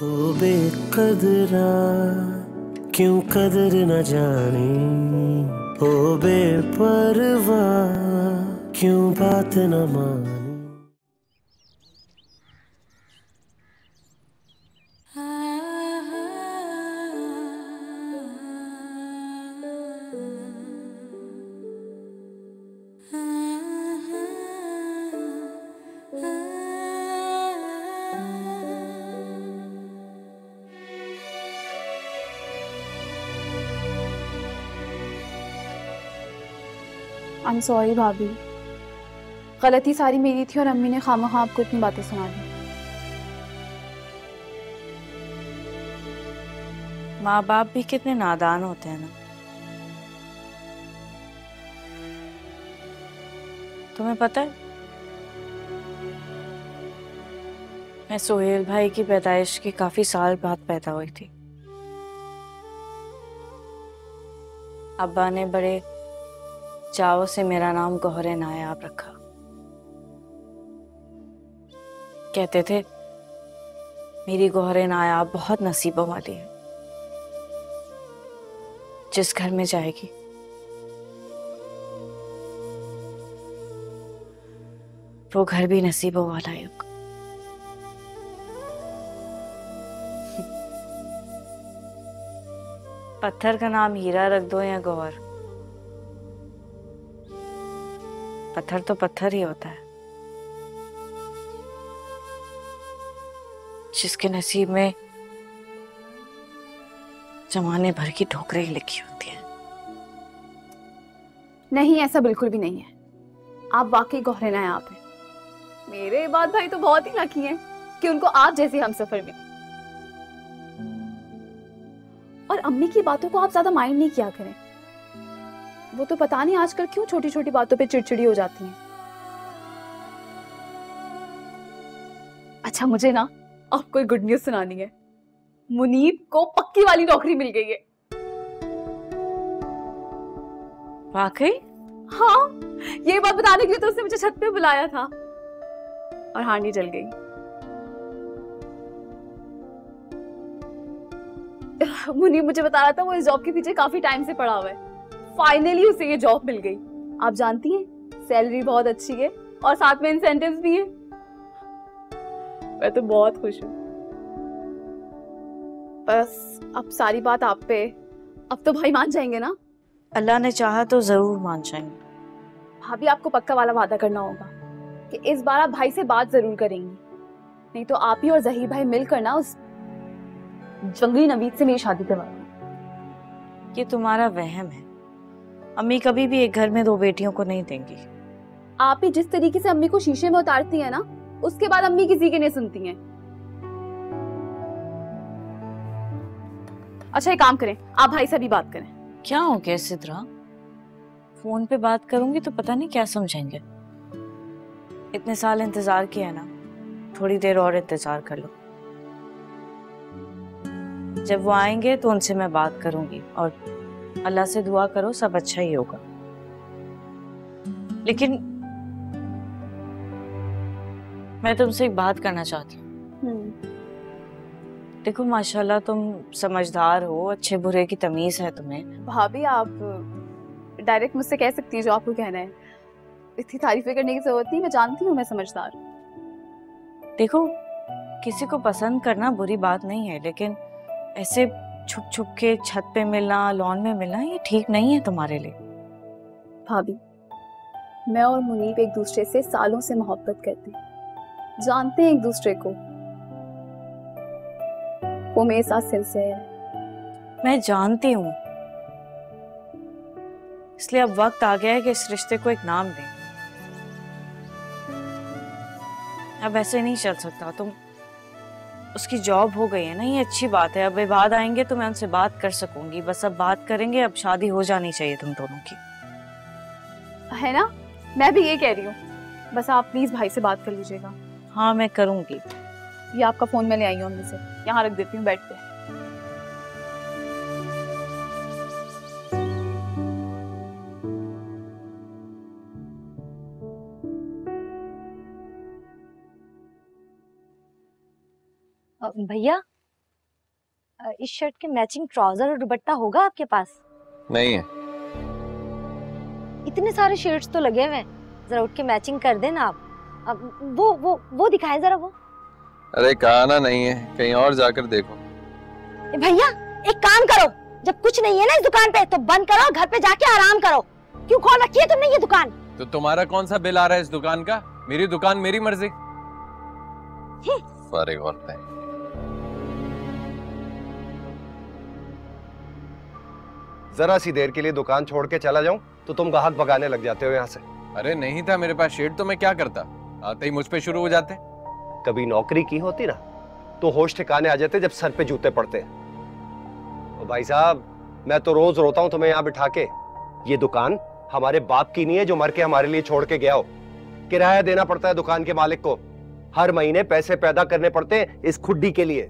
ओ बेकदरा क्यों कदर न जाने, ओ बेपरवाह क्यों बात न माने। आई एम सॉरी भाभी, गलती सारी मेरी थी और अम्मी ने खामखा आपको इतनी बातें सुना दी। माँ बाप भी कितने नादान होते हैं ना। तुम्हें पता है, मैं सोहेल भाई की पैदाइश के काफी साल बाद पैदा हुई थी। अब्बा ने बड़े चाव से मेरा नाम गौहरे नायाब रखा। कहते थे मेरी गौहरे नायाब बहुत नसीबों वाली है, जिस घर में जाएगी वो घर भी नसीबों वाला है। पत्थर का नाम हीरा रख दो या गौहर, पत्थर तो पत्थर ही होता है। जिसके नसीब में जमाने भर की ठोकरें ही लिखी होती है। नहीं, ऐसा बिल्कुल भी नहीं है। आप वाकई गौहरे नायाब हैं। मेरे बाद भाई तो बहुत ही लकी हैं कि उनको आप जैसी हमसफर मिली। और अम्मी की बातों को आप ज्यादा माइंड नहीं किया करें। वो तो पता नहीं आजकल क्यों छोटी छोटी बातों पे चिड़चिड़ी हो जाती हैं। अच्छा, मुझे ना आपको एक गुड न्यूज सुनानी है। मुनीब को पक्की वाली नौकरी मिल गई है। वाकई? हाँ, ये बात बताने के लिए तो उसने मुझे छत पे बुलाया था और हांडी जल गई। मुनीब मुझे बता रहा था वो इस जॉब के पीछे काफी टाइम से पड़ा हुआ है। फाइनली उसे ये जॉब मिल गई। आप जानती हैं, सैलरी बहुत अच्छी है और साथ में इंसेंटिव्स भी है। मैं तो बहुत खुश हूँ। बस अब सारी बात आप पे। अब तो भाई मान जाएंगे ना? अल्लाह ने चाहा तो जरूर मान जाएंगे। भाभी, आपको पक्का वाला वादा करना होगा कि इस बार आप भाई से बात जरूर करेंगी, नहीं तो आप ही और जहीर भाई मिलकर ना उस जंगली नवीद से मेरी शादी करवाएंगे। ये तुम्हारा वहम है। अम्मी कभी भी एक घर में दो बेटियों को नहीं देंगी। आप ही जिस तरीके से अम्मी को शीशे में उतारती हैं ना, उसके बाद अम्मी किसी की नहीं सुनती हैं। अच्छा, एक काम करें, आप भाई से भी बात करें। क्या हो गया सिद्रा? फोन पे बात करूंगी तो पता नहीं क्या समझेंगे। इतने साल इंतजार किया ना, थोड़ी देर और इंतजार कर लो। जब वो आएंगे तो उनसे मैं बात करूंगी और अल्लाह से दुआ करो सब अच्छा ही होगा। लेकिन मैं तुमसे एक बात करना चाहती हूँ। देखो, माशाल्लाह तुम समझदार हो, अच्छे बुरे की तमीज है तुम्हें। भाभी, आप डायरेक्ट मुझसे कह सकती हैं जो आपको कहना है। इतनी तारीफें करने की जरूरत नहीं, मैं जानती हूँ मैं समझदार। देखो, किसी को पसंद करना बुरी बात नहीं है, लेकिन ऐसे छुप छुप के छत पे मिलना, लॉन में मिलना, ये ठीक नहीं है तुम्हारे लिए। भाभी, मैं और मुनीब एक दूसरे से सालों से मोहब्बत करते हैं, जानते हैं एक दूसरे को। वो मेरे साथ सिंसियर है। मैं जानती हूँ, इसलिए अब वक्त आ गया है कि इस रिश्ते को एक नाम दें। अब ऐसे नहीं चल सकता। तुम, उसकी जॉब हो गई है ना, ये अच्छी बात है। अब इबाद आएंगे तो मैं उनसे बात कर सकूंगी। बस अब बात करेंगे, अब शादी हो जानी चाहिए तुम दोनों की, है ना? मैं भी ये कह रही हूँ। बस आप प्लीज भाई से बात कर लीजिएगा। हाँ, मैं करूंगी। ये आपका फोन मैं ले आई हूँ अम्मी से, यहाँ रख देती हूँ बेड पे। भैया, इस शर्ट के मैचिंग ट्राउजर और दुपट्टा होगा आपके पास? नहीं है। इतने सारे शेड्स तो लगे हुए हैं, जरा उठ के मैचिंग कर देना आप। अब वो दिखाए जरा वो। अरे कहा ना नहीं है, कहीं और जाकर देखो। भैया एक काम करो, जब कुछ नहीं है ना इस दुकान पे तो बंद करो, घर पे जाके आराम करो। क्यों खोल रखी है तुमने ये दुकान? तो तुम्हारा कौन सा बिल आ रहा है इस दुकान का? मेरी दुकान मेरी मर्जी। फारिग औरतें। जरा सी देर के लिए दुकान छोड़ के चला जाऊं तो तुम गाहक भगाने लग जाते हो यहाँ से। अरे नहीं था मेरे पास शेड तो मैं क्या करता, आते ही मुझ पे शुरू हो जाते। कभी नौकरी की होती ना तो होश ठिकाने आ जाते जब सर पे जूते पड़ते। तो भाई साहब मैं तो रोज रोता हूँ तुम्हें यहाँ बिठा के। ये दुकान हमारे बाप की नहीं है जो मर के हमारे लिए छोड़ के गया हो। किराया देना पड़ता है दुकान के मालिक को, हर महीने पैसे पैदा करने पड़ते हैं इस खुड्डी के लिए।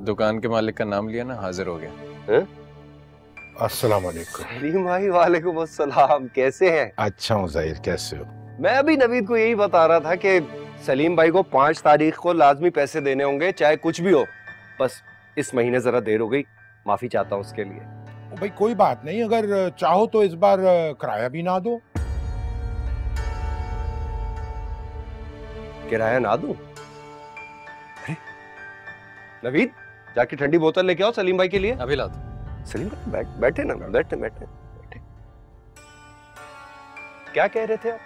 दुकान के मालिक का नाम लिया ना, हाजिर हो गया। अस्सलाम वालेकुम। सलीम भाई वालेकुम अस्सलाम, कैसे हैं? अच्छा हूँ ज़हीर, कैसे हो? मैं अभी नवीद को यही बता रहा था कि सलीम भाई को 5 तारीख को लाजमी पैसे देने होंगे, चाहे कुछ भी हो। बस इस महीने जरा देर हो गई, माफी चाहता हूँ उसके लिए। भाई कोई बात नहीं, अगर चाहो तो इस बार किराया भी ना दो। किराया ना दूं? अरे नवीद जाके ठंडी बोतल लेके आओ सलीम भाई के लिए। अभी ला दो। सलीम भाई बैठे ना, बैठे बैठे बैठे। क्या कह रहे थे आप?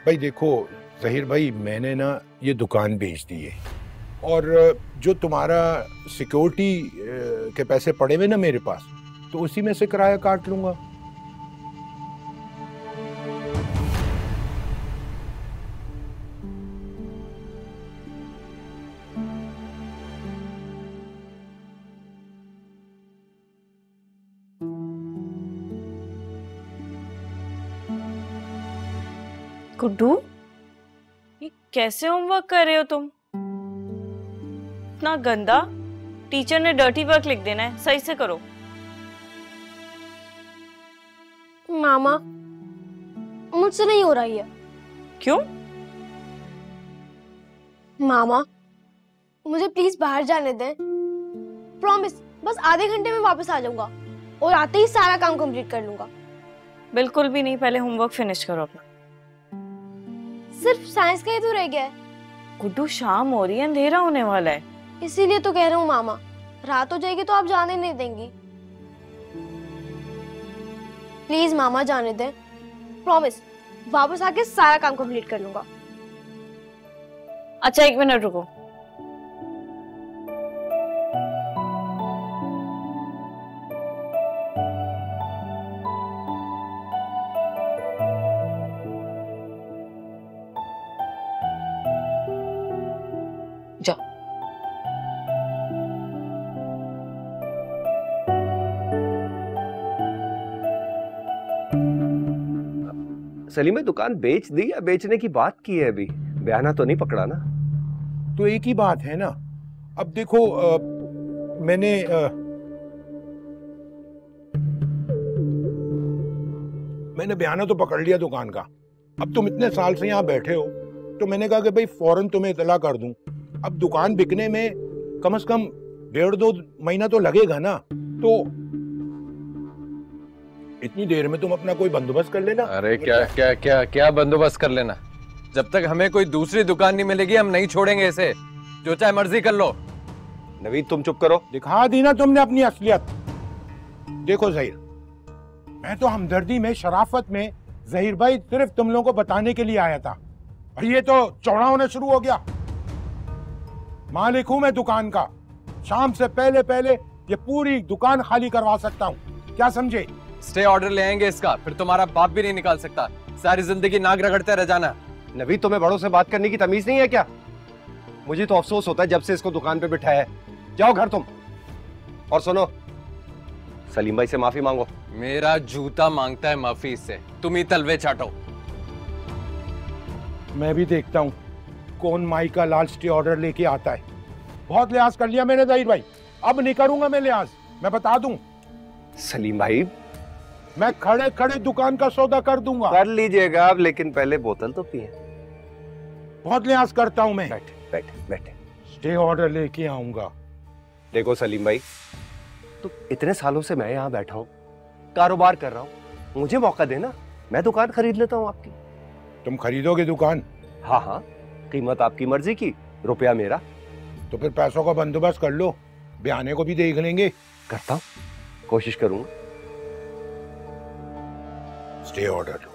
भाई देखो ज़हीर भाई, मैंने ना ये दुकान बेच दी है और जो तुम्हारा सिक्योरिटी के पैसे पड़े हुए ना मेरे पास, तो उसी में से किराया काट लूंगा। गुड्डू, ये कैसे होमवर्क कर रहे हो तुम? इतना गंदा। टीचर ने डर्टी वर्क लिख देना है, सही से करो। मामा मुझसे नहीं हो रही है। क्यों? मामा मुझे प्लीज बाहर जाने दें, प्रॉमिस। बस आधे घंटे में वापस आ जाऊंगा और आते ही सारा काम कंप्लीट कर लूंगा। बिल्कुल भी नहीं, पहले होमवर्क फिनिश करो अपना। सिर्फ साइंस का ही तो रह गया है। गुड्डू शाम हो रही है, अंधेरा होने वाला है। इसीलिए तो कह रहा हूँ मामा, रात हो जाएगी तो आप जाने नहीं देंगी। प्लीज मामा जाने दें, प्रॉमिस। वापस आके सारा काम कंप्लीट कर लूंगा। अच्छा 1 मिनट रुको। जाओ। सलीम भाई दुकान बेच दी या बेचने की बात की है? अभी बयाना तो नहीं पकड़ा ना? तो एक ही बात है ना। अब देखो मैंने बयाना तो पकड़ लिया दुकान का। अब तुम इतने साल से यहाँ बैठे हो तो मैंने कहा कि भाई फौरन तुम्हें इतला कर दूं। अब दुकान बिकने में कम से कम 1.5-2 महीना तो लगेगा ना, तो इतनी देर में तुम अपना कोई बंदोबस्त कर लेना। अरे क्या क्या क्या क्या बंदोबस्त कर लेना? जब तक हमें कोई दूसरी दुकान नहीं मिलेगी हम नहीं छोड़ेंगे इसे। जो चाहे मर्जी कर लो। नवीद तुम चुप करो। दिखा दी ना तुमने अपनी असलियत। देखो ज़हीर, मैं तो हमदर्दी में, शराफत में ज़हीर भाई सिर्फ तुम लोगों को बताने के लिए आया था, और ये तो चौड़ा होना शुरू हो गया। मालिक हूं मैं दुकान का, शाम से पहले पहले ये पूरी दुकान खाली करवा सकता हूँ, क्या समझे? स्टे ऑर्डर ले आएंगे इसका, फिर तुम्हारा बाप भी नहीं निकाल सकता। सारी जिंदगी नाक रगड़ते रह जाना। नवीद तुम्हें बड़ों से बात करने की तमीज नहीं है क्या? मुझे तो अफसोस होता है जब से इसको दुकान पे बिठाया है। जाओ घर तुम। और सुनो, सलीम भाई से माफी मांगो। मेरा जूता मांगता है माफी से, तुम ही तलवे चाटो। मैं भी देखता हूँ कौन माई का लाल स्टे ऑर्डर लेके आता है। बहुत लिहाज कर लिया मैंने ज़हीर भाई, अब नहीं करूंगा मैं लिहाज, मैं बता दूं। सलीम भाई मैं खड़े खड़े दुकान का सौदा कर दूंगा। कर लीजिएगा आप, लेकिन पहले बोतल तो पिए। बहुत लिहाज करता हूं मैं। बैठे बैठे बैठे। स्टे ऑर्डर लेके आऊंगा। देखो सलीम भाई, तो इतने सालों से मैं यहाँ बैठा हूँ, कारोबार कर रहा हूँ, मुझे मौका देना, मैं दुकान खरीद लेता हूँ आपकी। तुम खरीदोगे दुकान? हाँ हाँ, कीमत आपकी मर्जी की, रुपया मेरा। तो फिर पैसों का बंदोबस्त कर लो, बयाने को भी देख लेंगे। करता हूँ, कोशिश करूंगा। Stay order.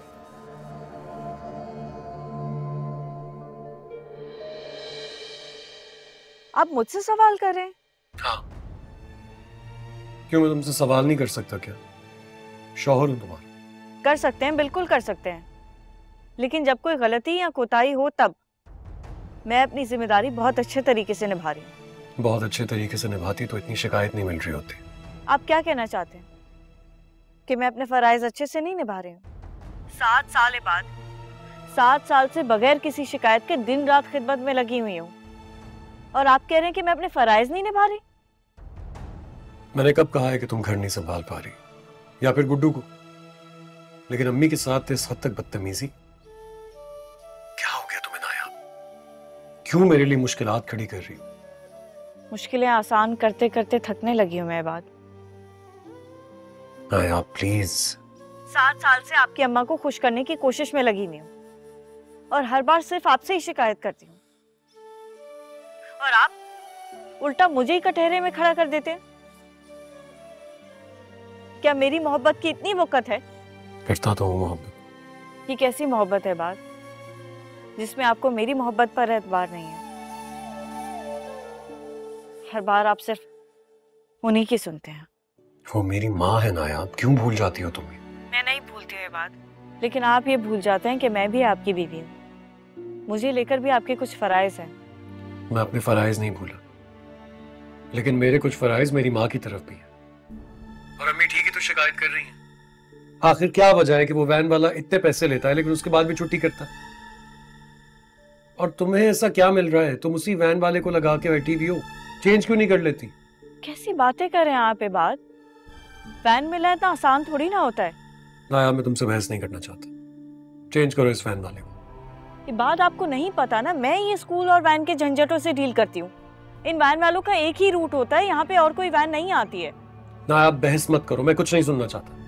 आप मुझसे सवाल कर रहे हैं? हाँ। क्यों, मैं तुमसे सवाल नहीं कर सकता क्या? शौहर हूं तुम्हारा। कर सकते हैं, बिल्कुल कर सकते हैं, लेकिन जब कोई गलती या कोताही हो तब। मैं अपनी जिम्मेदारी बहुत अच्छे तरीके से निभा रही हूँ। बहुत अच्छे तरीके से निभाती तो इतनी शिकायत नहीं मिल रही होती। आप क्या कहना चाहते हैं कि मैं अपने फराइज अच्छे से नहीं निभा रही हूँ? 7 साल बाद, 7 साल से बगैर किसी शिकायत के दिन रात खिदमत में लगी हुई हूँ, और आप कह रहे हैं कि मैं अपने फराइज नहीं निभा रही? मैंने कब कहा है कि तुम घर नहीं संभाल पा रही, या फिर गुड्डू को? लेकिन अम्मी के साथ इस हद तक बदतमीजी? क्या हो गया तुम्हें नायाब? क्यों मेरे लिए मुश्किलात खड़ी कर रही हो? मुश्किलें आसान करते करते थकने लगी हूँ मैं बात। नायाब प्लीज। 7 साल से आपकी अम्मा को खुश करने की कोशिश में लगी हुई हूँ, और हर बार सिर्फ आपसे ही शिकायत करती हूँ, और आप उल्टा मुझे ही कटहरे में खड़ा कर देते हैं। क्या मेरी मोहब्बत की इतनी वक़्त है? करता तो हूँ मोहब्बत। ये कैसी मोहब्बत है बात जिसमें आपको मेरी मोहब्बत पर एतबार नहीं है? हर बार आप सिर्फ उन्हीं की सुनते हैं। वो मेरी माँ है नायाब, क्यों भूल जाती हो तुम? मैं नहीं भूलती ये बात, लेकिन आप ये भूल जाते हैं कि मैं भी आपकी बीवी हूँ। मुझे लेकर भी आपके कुछ फराइज हैं। मैं अपने फराइज नहीं भूला, लेकिन मेरे कुछ फराइज मेरी माँ की तरफ भी है। और अम्मी ठीक है तो शिकायत कर रही है। आखिर क्या वजह है कि वो वैन वाला इतने पैसे लेता है लेकिन उसके बाद भी छुट्टी करता है? और तुम्हें ऐसा क्या मिल रहा है? तुम उसी वैन वाले को लगा के बैठी हुई हो, चेंज क्यों नहीं कर लेती? कैसी बातें कर रहे हैं आप? ये बात वैन मिला है तो आसान थोड़ी ना होता है। नायाब मैं तुमसे बहस नहीं करना चाहता, चेंज करो इस वैन वाले को। ये बात आपको नहीं पता ना, मैं ये स्कूल और वैन के झंझटों से डील करती हूँ। इन वैन वालों का एक ही रूट होता है, यहाँ पे और कोई वैन नहीं आती है। नायाब बहस मत करो, मैं कुछ नहीं सुनना चाहता।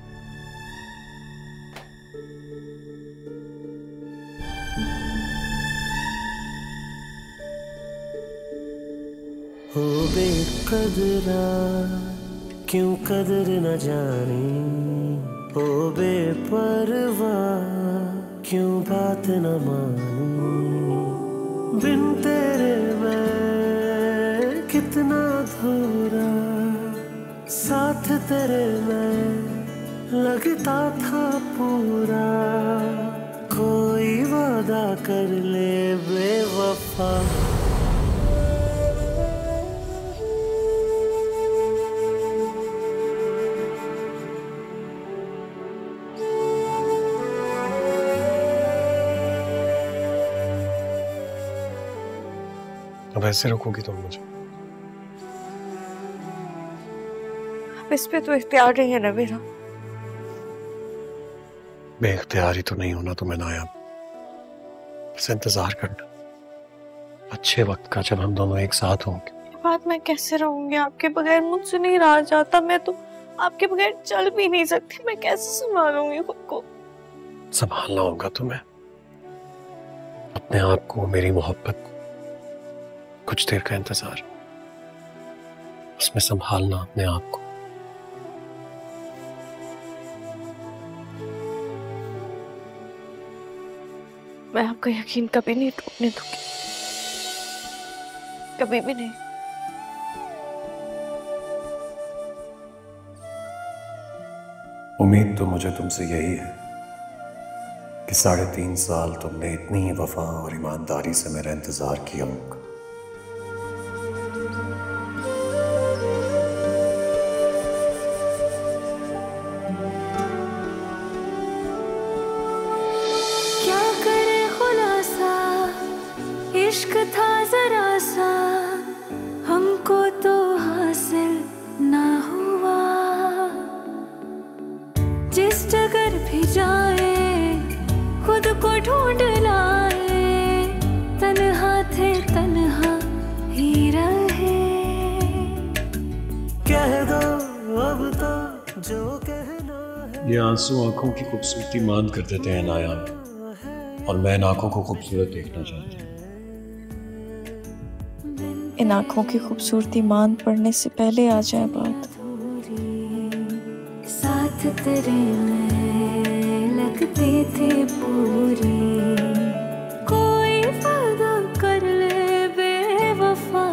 हो बेकदरा क्यों कदर न जाने, हो बेपरवाह क्यों बात न मानी। बिन तेरे मैं कितना अधूरा, साथ तेरे मैं लगता था पूरा। कोई वादा कर ले बेवफा, अब ऐसे रखोगी तुम मुझे? अब इस पे तो इख्तियार नहीं है ना मेरा। बेइख्तियारी तो नहीं होना तुम्हें नायाब, बस इंतजार करना अच्छे वक्त का जब हम दोनों एक साथ होंगे। ये बात मैं कैसे रहूंगी आपके बगैर? मुझसे नहीं रहा जाता, मैं तो आपके बगैर चल भी नहीं सकती। मैं कैसे संभालूंगी खुद को? संभालना होगा तुम्हें अपने आप को, मेरी मोहब्बत को। कुछ देर का इंतजार, उसमें संभालना अपने आप को। मैं आपका यकीन कभी नहीं टूटने दूंगी, कभी भी नहीं। उम्मीद तो मुझे तुमसे यही है कि 3.5 साल तुमने इतनी ही वफा और ईमानदारी से मेरा इंतजार किया होगा। इश्क था जरा सा, हमको तो हासिल ना हुआ। जिस जगह भी जाए खुद को ढूंढ लाए, तन्हा थे तन्हा ये आंसू आंखों की खूबसूरती मान कर देते हैं नायाब, और मैं इन आंखों को खूबसूरत देखना चाहती हूँ। इन आंखों की खूबसूरती मान पड़ने से पहले आ जाए बात। साथ तेरे में लगती थी पूरी, कोई वादा कर ले बेवफा।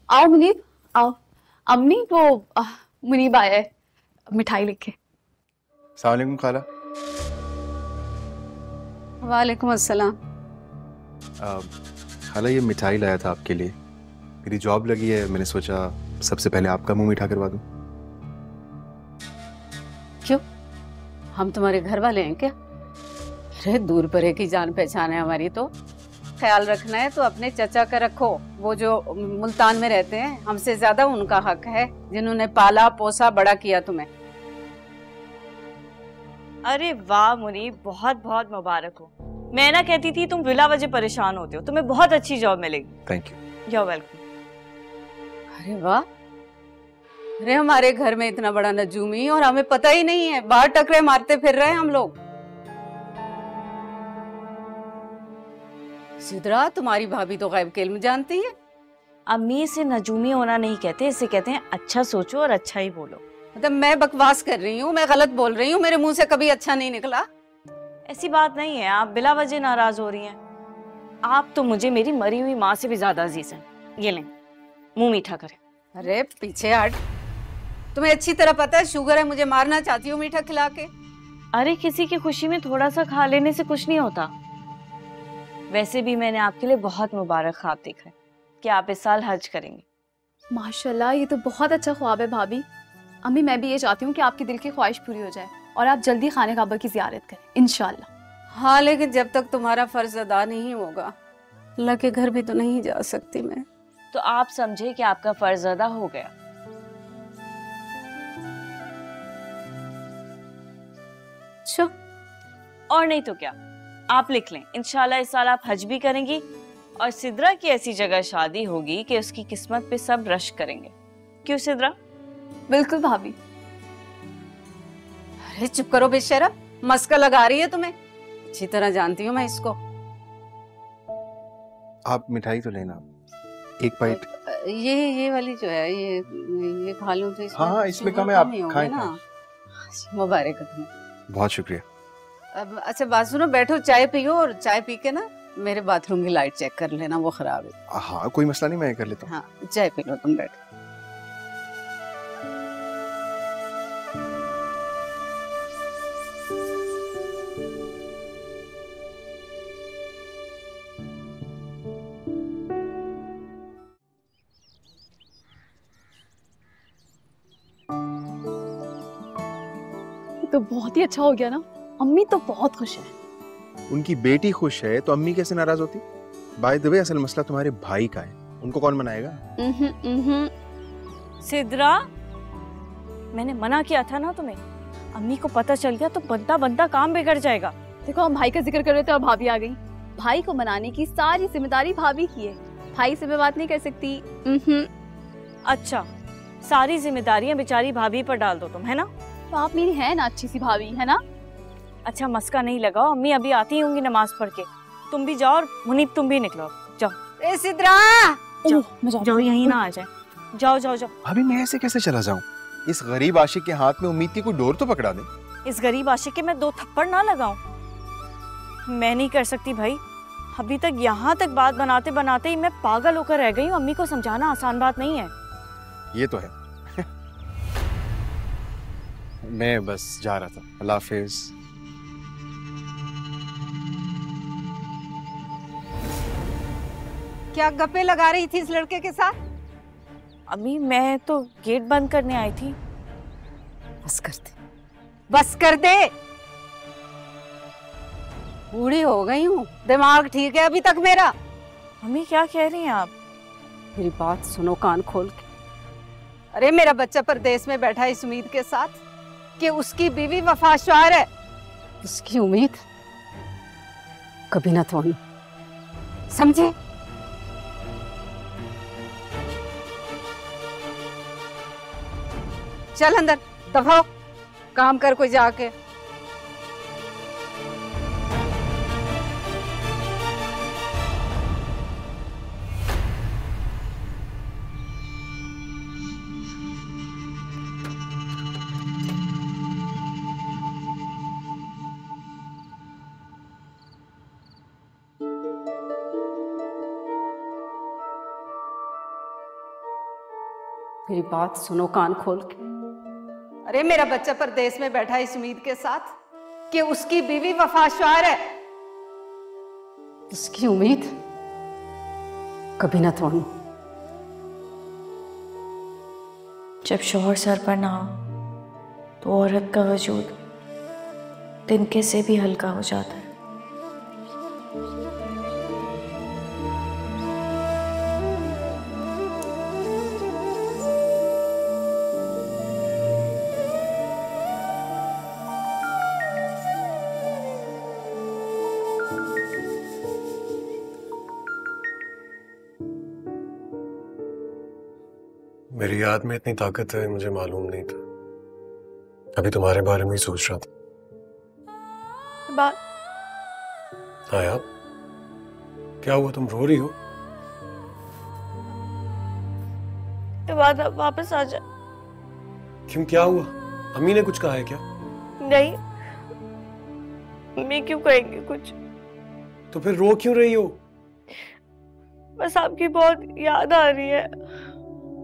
आओ मुनीब, आओ। अम्मी वो मुनीब आया है, मिठाई लेके। अस्सलाम वालेकुम खाला। वालेकुम अस्सलाम। खाला ये मिठाई लाया था आपके लिए, मेरी जॉब लगी है, मैंने सोचा सबसे पहले आपका मुंह मीठा करवा दूं। क्यों, हम तुम्हारे घर वाले हैं क्या? अरे दूर परे की जान पहचान है हमारी, तो ख्याल रखना है तो अपने चचा का रखो। वो जो मुल्तान में रहते हैं, हमसे ज्यादा उनका हक है, जिन्होंने पाला पोसा बड़ा किया तुम्हें। अरे वाह मुनीब, बहुत बहुत मुबारक हो। मैं ना कहती थी तुम बिला वजह परेशान होते हो, तुम्हें बहुत अच्छी जॉब मिलेगी। Thank you. You welcome. अरे वाह, अरे हमारे घर में इतना बड़ा नजूमी और हमें पता ही नहीं है, बाहर टकरे मारते फिर रहे हैं हम लोग। सिद्रा, तुम्हारी भाभी तो गायब के इल्म जानती है। अम्मी, इसे नजूमी होना नहीं कहते, इसे कहते हैं अच्छा सोचो और अच्छा ही बोलो। मतलब मैं बकवास कर रही हूँ, मैं गलत बोल रही हूँ, मेरे मुंह से कभी अच्छा नहीं निकला। ऐसी बात नहीं है, आप बिला वजह नाराज हो रही हैं। आप तो मुझे मेरी मरी हुई माँ से भी ज्यादा अजीज हैं। ये लें, मुंह मीठा करें। अरे पीछे हट, तुम्हें अच्छी तरह पता है शुगर है, मुझे मारना चाहती हूँ मीठा खिला के। अरे किसी की खुशी में थोड़ा सा खा लेने से कुछ नहीं होता। वैसे भी मैंने आपके लिए बहुत मुबारक ख्वाब देखा है कि आप इस साल हज करेंगे। माशाल्लाह, ये तो बहुत अच्छा ख्वाब है भाभी। अम्मी, मैं भी ये चाहती हूँ कि आपकी दिल की ख्वाहिश पूरी हो जाए और आप जल्दी खाने काबा की जियारत करें इंशाल्लाह। हाँ, लेकिन जब तक तुम्हारा फर्ज अदा नहीं होगा, अल्लाह के घर भी तो नहीं जा सकती मैं। तो आप समझे कि आपका फर्ज अदा हो गया। अच्छा, और नहीं तो क्या, आप लिख लें, इंशाल्लाह इस साल आप हज भी करेंगी और सिद्रा की ऐसी जगह शादी होगी कि उसकी किस्मत पे सब रश करेंगे। क्यों सिद्रा? बिल्कुल भाभी। अरे चुप करो बेशरम, मस्का लगा रही है तुम्हें, अच्छी तरह जानती हूँ मैं इसको। आप मिठाई तो लेना, एक बाइट। ये वाली जो है, ये खा लूं तो इसमें? हाँ, इसमें कम है, आप खाएं ना। मुबारक है तुम्हें। बहुत शुक्रिया। अब अच्छा बात सुनो, बैठो चाय पियो, और चाय पी के ना मेरे बाथरूम की लाइट चेक कर लेना, वो खराब है। हाँ कोई मसला नहीं, मैं कर लेता हूँ। हाँ चाय पी लो, तुम बैठो। तो बहुत ही अच्छा हो गया ना, अम्मी तो बहुत खुश है। उनकी बेटी खुश है तो अम्मी कैसे नाराज होती? बाय द वे, असल मसला तुम्हारे भाई का है, उनको कौन मनाएगा? सिद्रा, मैंने मना किया था ना तुम्हें, अम्मी को पता चल गया तो बनता बनता काम बिगड़ जाएगा। देखो, हम भाई का जिक्र कर रहे थे और भाभी आ गई। भाई को मनाने की सारी जिम्मेदारी भाभी की है, भाई से मैं बात नहीं कर सकती। अच्छा, सारी जिम्मेदारियां बेचारी भाभी पर डाल दो तुम, है ना? तो आप मेरी है ना अच्छी सी भाभी, है ना? अच्छा मस्का नहीं लगाओ, अम्मी अभी आती होंगी नमाज पढ़ के। तुम भी जाओ और मुनीब तुम भी निकलो, जाओ। ए सिद्रा, जाओ, यहीं ना आ जाए। जाओ जाओ जाओ। अभी मैं ऐसे कैसे चला जाऊं? इस गरीब आशिक के हाथ में उम्मीद की कोई डोर तो पकड़ा दे। इस गरीब आशिक के मैं 2 थप्पड़ ना लगाऊं? मैं नहीं कर सकती भाई, अभी तक यहाँ तक बात बनाते बनाते ही मैं पागल होकर रह गई हूँ। अम्मी को समझाना आसान बात नहीं है। ये तो है। मैं बस जा रहा था, अल्लाह हाफिज। क्या गप्पे लगा रही थी इस लड़के के साथ? अम्मी मैं तो गेट बंद करने आई थी। बस कर दे, बस कर दे। बूढ़ी हो गई हूँ, दिमाग ठीक है अभी तक मेरा। अम्मी क्या कह रही हैं आप? मेरी बात सुनो कान खोल के। अरे मेरा बच्चा परदेश में बैठा है इस उम्मीद के साथ कि उसकी बीवी वफादार है। उसकी उम्मीद कभी ना तोड़ना, समझे? चल अंदर, दफाओ, काम कर कोई जाके। मेरी बात सुनो कान खोल के। अरे मेरा बच्चा परदेश में बैठा है इस उम्मीद के साथ कि उसकी बीवी वफादार है। उसकी उम्मीद कभी ना तोड़ना। जब शौहर सर पर ना हो तो औरत का वजूद तिनके से भी हल्का हो जाता है। मेरी याद में इतनी ताकत है, मुझे मालूम नहीं था। अभी तुम्हारे बारे में ही सोच रहा था। हाँ यार, क्या हुआ, तुम रो रही हो? बाद वापस आ जा। क्यों, क्या हुआ? अम्मी ने कुछ कहा है क्या? नहीं, अम्मी क्यों कहेंगे कुछ? तो फिर रो क्यों रही हो? बस आपकी बहुत याद आ रही है।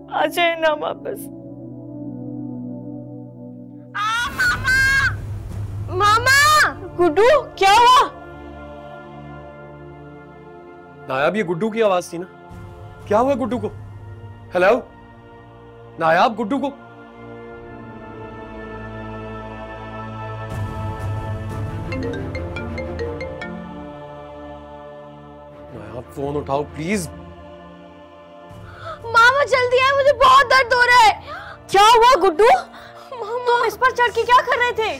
आ जाए ना वापस। मामा! गुड्डू, क्या हुआ? नायाब, ये गुड्डू की आवाज थी ना? क्या हुआ गुड्डू को? हेलो नायाब, गुड्डू को? नायाब, फोन उठाओ प्लीज। मामा जल्दी आए, मुझे बहुत दर्द हो रहा है। क्या हुआ गुड्डू? तुम इस पर चढ़ के क्या कर रहे थे?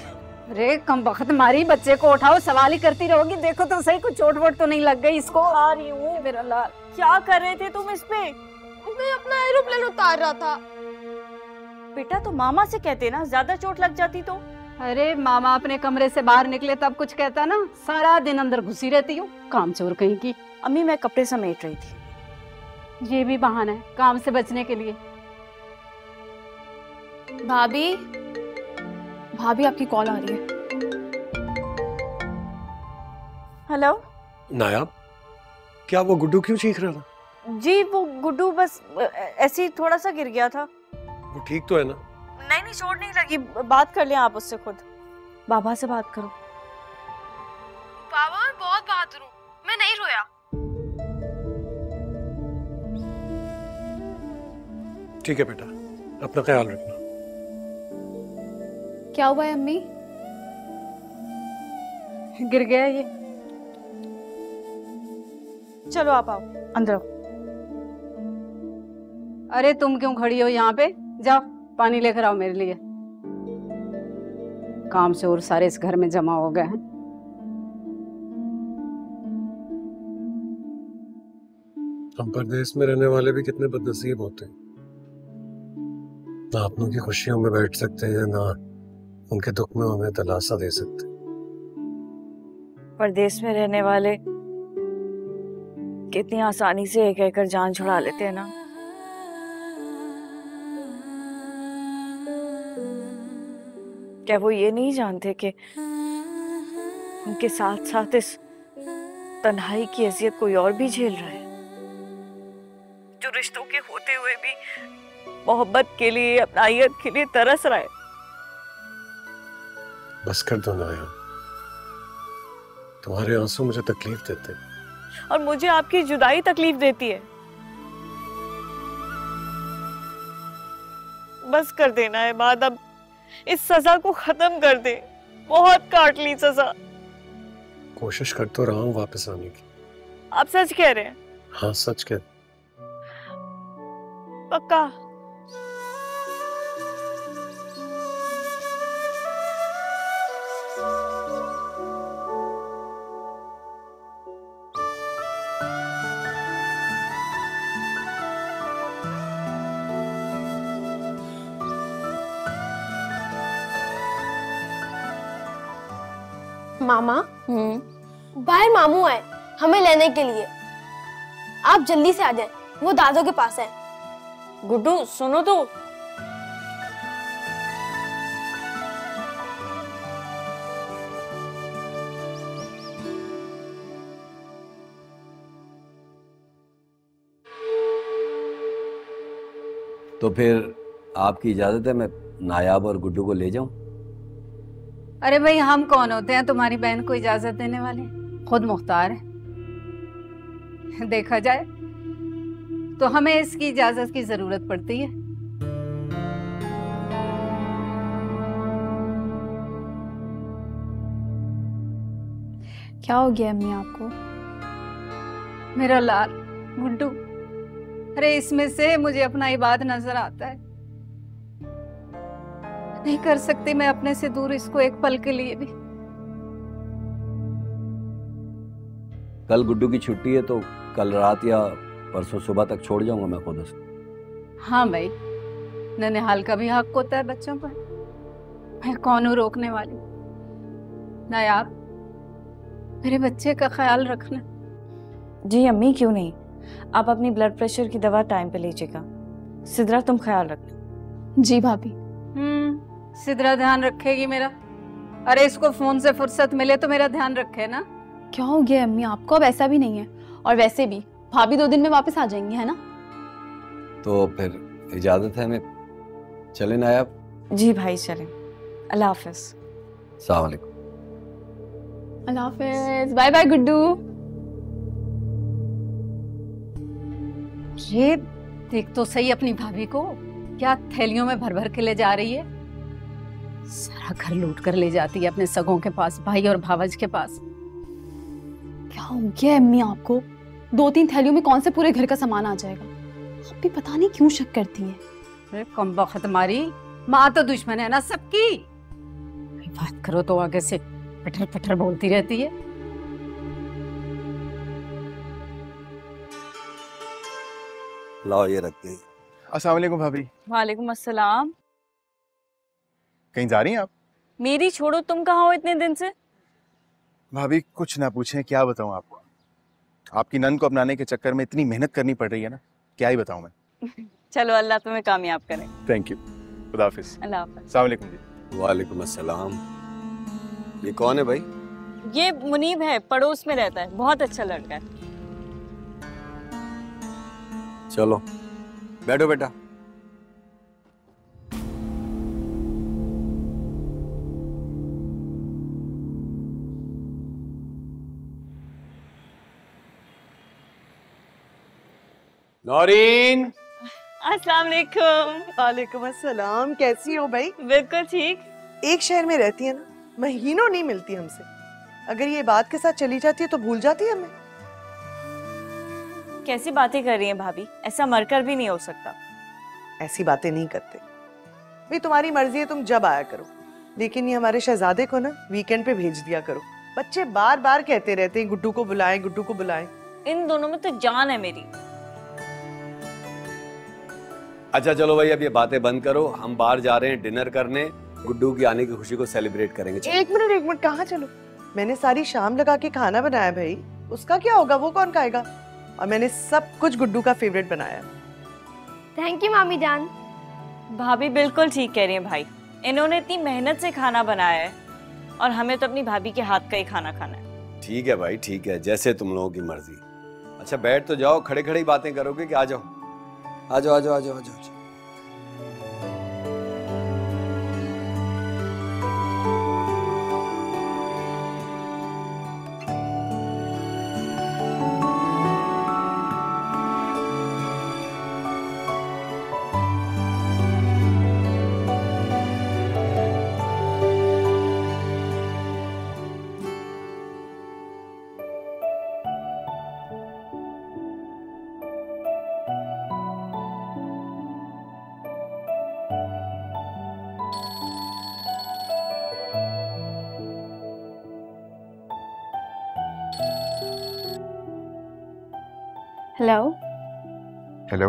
अरे कम वक्त मारी, बच्चे को उठाओ, सवाल ही करती रहोगी। देखो तो सही, कुछ चोट वोट तो नहीं लग गई इसको? आ रही हूँ। मेरा लाल, क्या कर रहे थे तुम इस पे? मैं अपना एरोप्लेन उतार रहा था। बेटा तो मामा से कहते ना, ज्यादा चोट लग जाती तो। अरे मामा अपने कमरे से बाहर निकले तब कुछ कहता ना, सारा दिन अंदर घुसी रहती हूँ, काम चोर कहीं की। अम्मी मैं कपड़े समेट रही थी। ये भी बहाना है काम से बचने के लिए। भाभी, भाभी आपकी कॉल आ रही है। हेलो नायाब, क्या वो गुड्डू क्यों चीख रहा था? जी वो गुड्डू बस ऐसे ही थोड़ा सा गिर गया था। वो ठीक तो है ना? नहीं नहीं, चोट नहीं लगी। बात कर लिया आप उससे खुद। बाबा से बात करो। बाबा मैं बहुत बहादुर हूँ, मैं नहीं रोया। ठीक है बेटा, अपना ख्याल रखना। क्या हुआ है अम्मी? गिर गया ये। चलो आप आओ, अंदर आओ। अरे तुम क्यों खड़ी हो यहाँ पे? जाओ पानी लेकर आओ मेरे लिए। काम से और सारे इस घर में जमा हो गए हैं। हम परदेश में रहने वाले भी कितने बदनसीब होते हैं, ना अपनों की खुशियों में बैठ सकते हैं, ना उनके दुख में उन्हें दिलासा दे सकते। परदेश में रहने वाले कितनी आसानी से एक कहकर जान छुड़ा लेते हैं ना। क्या वो ये नहीं जानते कि उनके साथ साथ इस तन्हाई की अजियत कोई और भी झेल रहा है, जो रिश्तों के होते हुए भी मोहब्बत के लिए, अपनाइयत के लिए तरस रहा है। बस कर दो नाया, तुम्हारे आंसू मुझे तकलीफ देते हैं। और मुझे आपकी जुदाई तकलीफ देती है। बस कर देना है बात, अब इस सजा को खत्म कर दे। बहुत काट ली सजा। कोशिश कर तो रहा हूं वापस आने की। आप सच कह रहे हैं? हाँ सच कह। पक्का? मामा बाहर मामू आए हमें लेने के लिए, आप जल्दी से आ जाएं, वो दादू के पास है। गुड्डू सुनो तो। तो फिर आपकी इजाजत है मैं नायाब और गुड्डू को ले जाऊं? अरे भाई हम कौन होते हैं तुम्हारी बहन को इजाजत देने वाले? खुद मुख्तार है। देखा जाए तो हमें इसकी इजाजत की जरूरत पड़ती है। क्या हो गया अम्मी आपको? मेरा लाल गुड्डू, अरे इसमें से मुझे अपना इबाद नजर आता है। नहीं कर सकती मैं अपने से दूर इसको एक पल के लिए भी। कल गुड्डू की छुट्टी है तो कल रात या परसों सुबह तक छोड़ जाऊंगा मैं खुद उसे। हाँ भाई, ननिहाल का भी हक होता है बच्चों पर। मैं कौन हूँ रोकने वाली? नायाब, मेरे बच्चे का ख्याल रखना। जी अम्मी, क्यों नहीं। आप अपनी ब्लड प्रेशर की दवा टाइम पे लीजिएगा। सिद्रा तुम ख्याल रखना। जी भाभी। सिद्रा ध्यान रखेगी मेरा। अरे इसको फोन से फुर्सत मिले तो मेरा ध्यान रखे ना। क्या हो गया अम्मी आपको? अब ऐसा भी नहीं है, और वैसे भी भाभी 2 दिन में वापस आ जाएंगी, है ना? तो फिर इजाजत है, मैं चले नायाब? जी भाई चलें। अल्लाह हाफिज। अस्सलाम वालेकुम। अल्लाह हाफिज। Bye bye Guddu. ये देख तो सही अपनी भाभी को, क्या थैलियों में भर भर के ले जा रही है। सारा घर लूट कर ले जाती है अपने सगों के पास, भाई और भावज के पास। क्या हो गया अम्मी आपको? 2-3 थैलियों में कौन से पूरे घर का सामान आ जाएगा? आप भी पता नहीं क्यों शक करती है। अरे कमबख्त मारी, माँ तो दुश्मन है ना सबकी। बात करो तो आगे से पटर पटर बोलती रहती है। लाओ ये रखते हैं। अस्सलाम वालेकुम भाभी। वालेकुम अस्सलाम। कहीं जा रही हैं आप? मेरी छोड़ो, तुम कहाँ हो इतने दिन से? भाभी कुछ ना पूछें, क्या बताऊं आपको। आपकी नन को अपनाने के चक्कर में इतनी मेहनत करनी पड़ रही है ना, क्या ही बताऊं मैं। चलो अल्लाह तुम्हें कामयाब करे। Thank you. खुदा हाफिज। अल्लाह हाफिज। अस्सलाम वालेकुम जी। वालेकुम अस्सलाम। ये कौन है भाई? ये मुनीब है, पड़ोस में रहता है, बहुत अच्छा लड़का है। चलो बैठो बेटा। नौरीन। अस्सलाम वालेकुम। वालेकुम अस्सलाम। कैसी हो भाई? बिल्कुल ठीक। एक शहर में रहती है ना, महीनों नहीं मिलती हमसे। अगर ये बात के साथ चली जाती है तो भूल जाती है हमें। कैसी बातें कर रही हैं भाभी? ऐसा मरकर भी नहीं हो सकता। ऐसी बातें नहीं करते भाई, तुम्हारी मर्जी है, तुम जब आया करो। लेकिन ये हमारे शहजादे को ना वीकेंड पे भेज दिया करो। बच्चे बार बार कहते रहते हैं गुड्डू को बुलाएं, गुड्डू को बुलाएं। इन दोनों में तो जान है मेरी। अच्छा चलो भाई, अब ये बातें बंद करो। हम बाहर जा रहे हैं डिनर करने, गुड्डू की आने की खुशी को सेलिब्रेट करेंगे। चलो। एक मिनट, कहाँ चलो? मैंने सारी शाम लगा के खाना बनाया भाई, उसका क्या होगा? वो कौन खाएगा? और मैंने सब कुछ गुड्डू का फेवरेट बनाया। थैंक यू मामी जान। भाभी बिल्कुल ठीक कह रही हैं भाई। इन्होंने इतनी मेहनत से खाना बनाया है और हमें तो अपनी भाभी के हाथ का ही खाना खाना है। ठीक है भाई, ठीक है, जैसे तुम लोगों की मर्जी। अच्छा बैठ तो जाओ, खड़े खड़े ही बातें करोगे कि आ जाओ? आ जाओ आ जाओ आ जाओ आ जाओ। हेलो। हेलो।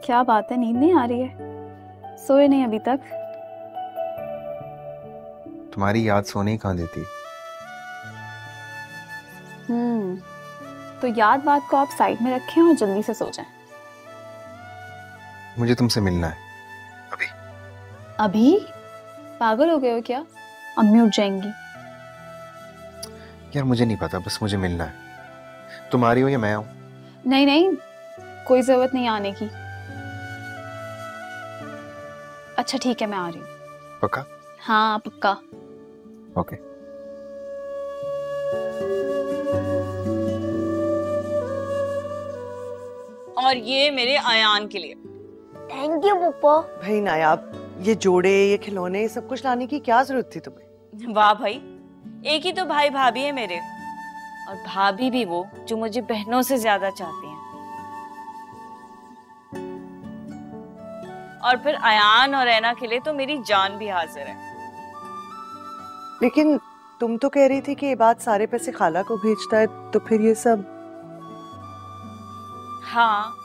क्या बात है, नींद नहीं आ रही है? सोए नहीं अभी तक? तुम्हारी याद सोने ही कहाँ देती। तो याद बात को आप साइड में रखें और जल्दी से सो जाएं। मुझे तुमसे मिलना है। अभी? पागल हो गए हो क्या? अम्मी उठ जाएंगी। यार मुझे नहीं पता, बस मुझे मिलना है। तुम आ रही हो या मैं आऊं? नहीं नहीं, कोई जरूरत नहीं आने की। अच्छा ठीक है, मैं आ रही हूँ। पक्का? हाँ पक्का। ओके। और ये मेरे अयान के लिए। थैंक यू पप्पा। भाई नायाब, ये जोड़े, ये खिलौने, सब कुछ लाने की क्या जरूरत थी तुम्हें? वाह भाई, एक ही तो भाई भाभी है मेरे, और भाभी भी वो जो मुझे बहनों से ज्यादा चाहती हैं। और फिर अयान और ऐना के लिए तो मेरी जान भी हाजिर है। लेकिन तुम तो कह रही थी कि ये बात सारे पैसे खाला को भेजता है, तो फिर ये सब? हाँ,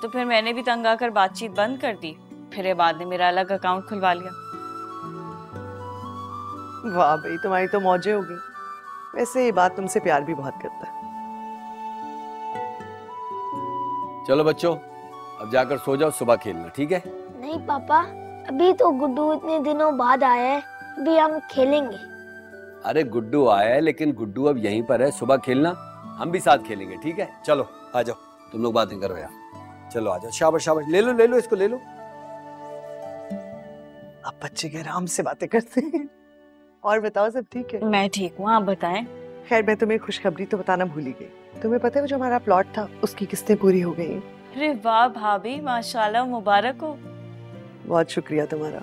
तो फिर मैंने भी तंग आकर बातचीत बंद कर दी। फिर ये बाद ने मेरा अलग अकाउंट खुलवा लिया। वाह भाई, तुम्हारी तो मौजें हो गई। वैसे ये बात तुमसे प्यार भी बहुत करता है। चलो बच्चों, अब जाकर सो जाओ, सुबह खेलना, ठीक है? नहीं पापा, अभी तो गुड्डू इतने दिनों बाद आया है, अभी हम खेलेंगे। अरे गुड्डू आया है, लेकिन गुड्डू अब यहीं पर है, सुबह खेलना, हम भी साथ खेलेंगे, ठीक है? चलो आ जाओ, तुम लोग बातें करो यार। चलो आ जाओ, शाबाश शाबाश, ले लो इसको, ले लो। अब बच्चे के आराम से बातें करते हैं। और बताओ, सब ठीक है? मैं ठीक हूँ, आप बताएं। खैर, मैं तुम्हें खुशखबरी तो बताना भूल ही गई। तुम्हें पता है वो जो हमारा प्लॉट था, उसकी किस्तें पूरी हो गई। अरे वाह भाभी, माशाल्लाह, मुबारक हो। बहुत शुक्रिया तुम्हारा।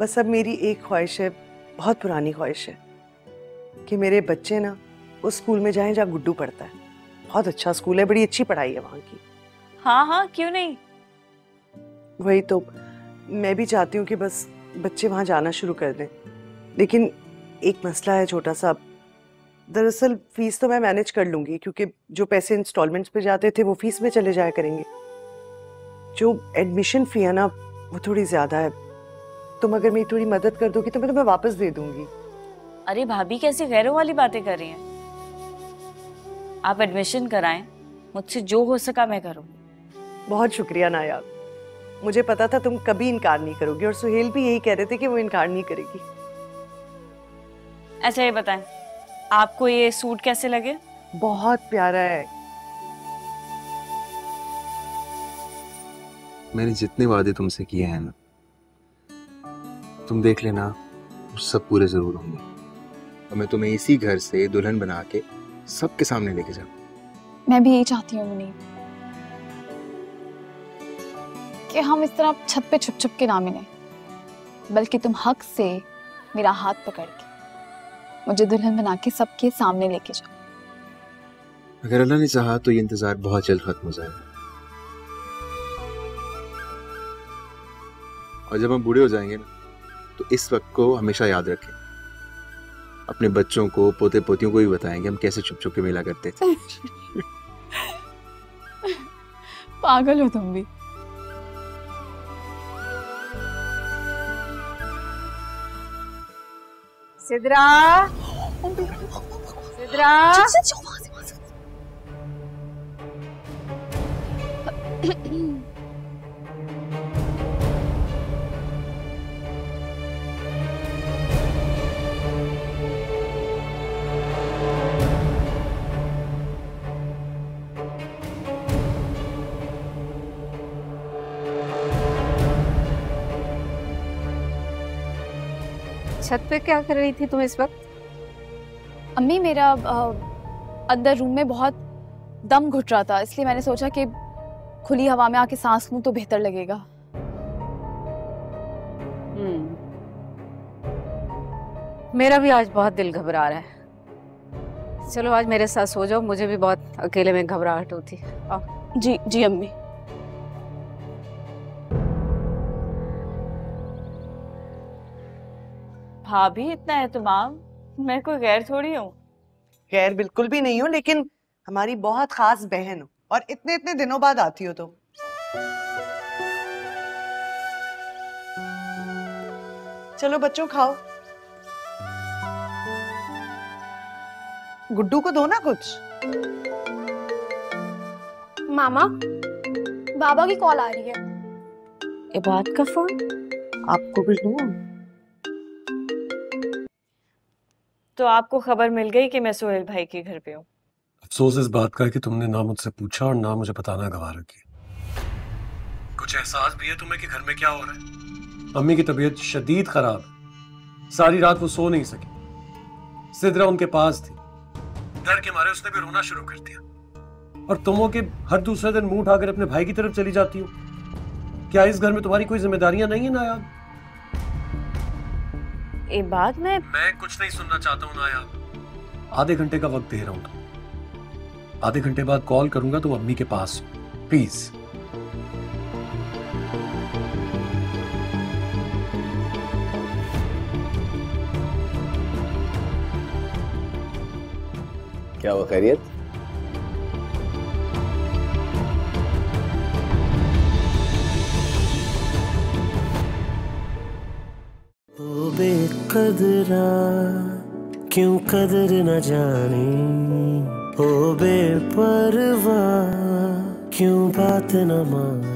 बस अब मेरी एक ख्वाहिश है, बहुत पुरानी ख्वाहिश है, कि मेरे बच्चे ना उस स्कूल में जाएं जहाँ गुड्डू पढ़ता है। बहुत अच्छा स्कूल है, बड़ी अच्छी पढ़ाई है वहाँ की। हाँ हाँ, क्यों नहीं। वही तो मैं भी चाहती हूँ कि बस बच्चे वहाँ जाना शुरू कर दें। लेकिन एक मसला है छोटा सा। दरअसल फीस तो मैं मैनेज कर लूंगी, क्योंकि जो पैसे इंस्टॉलमेंट्स पे जाते थे वो फीस में चले जाया करेंगे। जो एडमिशन फी है ना, वो थोड़ी ज्यादा है। तुम अगर मेरी थोड़ी मदद कर दोगी तो मैं तुम्हें वापस दे दूंगी। अरे भाभी, कैसी गैरों वाली बातें कर रही हैं। आप एडमिशन कराएं, मुझसे जो हो सका मैं करूँ। बहुत शुक्रिया नायाब, मुझे पता था तुम कभी इनकार नहीं करोगी, और सुहेल भी यही कह रहे थे कि वो इनकार नहीं करेगी। अच्छा ये बताएं, आपको ये सूट कैसे लगे? बहुत प्यारा है। मैंने जितने वादे तुमसे किए हैं ना, तुम देख लेना, वो सब पूरे जरूर होंगे। और मैं तुम्हें इसी घर से दुल्हन बना के सबके सामने लेके जाऊं। मैं भी यही चाहती हूँ मुनीब, कि हम इस तरह छत पे छुप छुप के ना मिलें, बल्कि तुम हक से मेरा हाथ पकड़ के मुझे दुल्हन बना के सबके सामने लेके जाओ। अगर अल्लाह ने चाहा तो ये इंतजार बहुत जल्द खत्म हो जाएगा। और जब हम बूढ़े हो जाएंगे ना, तो इस वक्त को हमेशा याद रखें। अपने बच्चों को, पोते पोतियों को भी बताएंगे हम कैसे छुप छुप के मिला करते थे। पागल हो तुम भी। सिद्रा, सिद्रा, छत पे क्या कर रही थी तुम इस वक्त? अम्मी, मेरा अंदर रूम में बहुत दम घुट रहा था, इसलिए मैंने सोचा कि खुली हवा में आके सांस लूं तो बेहतर लगेगा। मेरा भी आज बहुत दिल घबरा रहा है। चलो आज मेरे साथ सो जाओ, मुझे भी बहुत अकेले में घबराहट होती है। आओ। जी जी अम्मी। भाभी, इतना एहतमाम, मैं कोई गैर थोड़ी हूँ। गैर बिल्कुल भी नहीं हो, लेकिन हमारी बहुत खास बहन हो, और इतने इतने दिनों बाद आती हो तुम। चलो बच्चों, खाओ। गुड्डू को दो ना कुछ। मामा, बाबा की कॉल आ रही है। इबाद का फोन? आपको भी लूं? तो आपको खबर मिल गई कि मैं सोहेल भाई के घर पे हूँ। अफसोस इस बात का है कि तुमने ना मुझसे पूछा और ना मुझे बताना गवारा किया। कुछ एहसास भी है तुम्हें कि घर में क्या हो रहा है? अम्मी की तबीयत शदीद खराब है, सारी रात वो सो नहीं सकी। सिद्रा उनके पास थी, डर के मारे उसने भी रोना शुरू कर दिया। और तुम हो कि हर दूसरे दिन मुंह उठाकर अपने भाई की तरफ चली जाती हो। क्या इस घर में तुम्हारी कोई जिम्मेदारियां नहीं है नायाब? इबाद, मैं कुछ नहीं सुनना चाहता हूँ नायाब। आधे घंटे का वक्त दे रहा हूँ, आधे घंटे बाद कॉल करूंगा, तुम अम्मी के पास प्लीज। क्या हुआ, खैरियत? ओ बेकदरा क्यों कदर न जाने, ओ बेपरवाह क्यों बात न मान।